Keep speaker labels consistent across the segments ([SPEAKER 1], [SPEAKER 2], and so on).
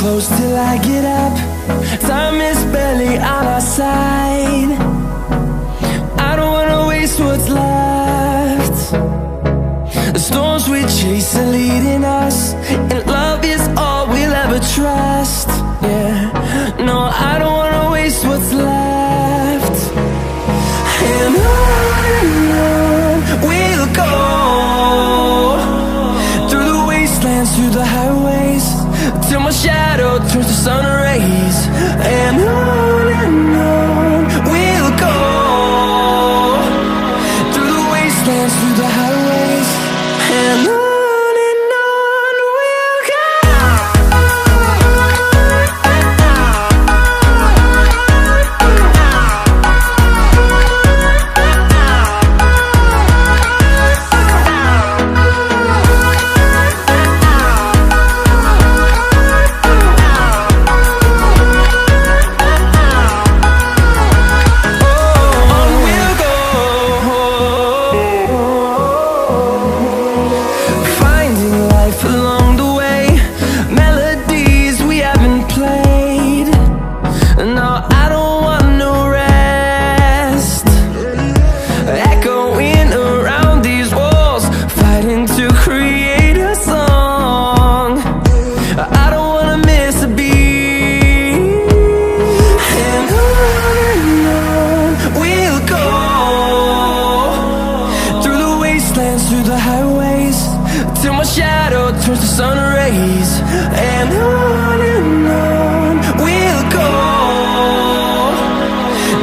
[SPEAKER 1] close till I get up. Time is barely on our side. I don't wanna waste what's left. The storms we chase are leading us, and love is all we'll ever trust. Yeah, no, I don't wanna waste what's left. And on we'll go, through the wastelands, through the highways, till my shadow turns to sun rays. And on we'll go, through the wastelands, through the highways, and on. Through the highways, till my shadow turns to sun rays. And on we'll go,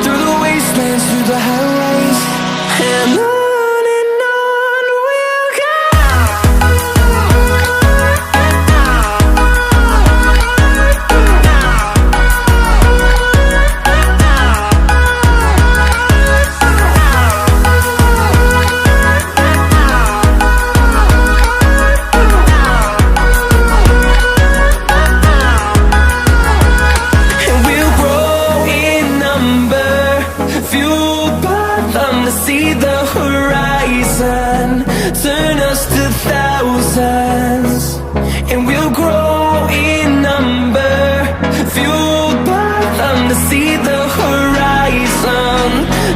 [SPEAKER 1] through the wastelands, through the highways, and on. See the horizon, turn us to thousands, and we'll grow in number, fueled by them. To see the horizon,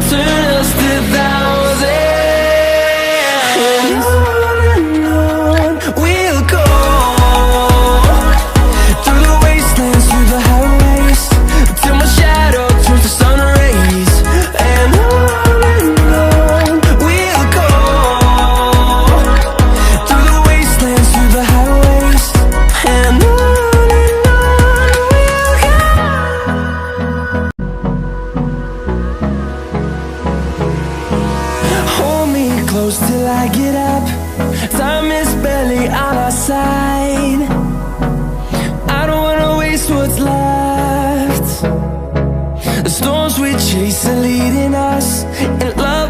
[SPEAKER 1] turn us to thousands, and on we'll go, through the wastelands, through the highways, till my shadow turns to sun rays. And close till I get up. Time is barely on our side. I don't wanna waste what's left. The storms we chase are leading us, and love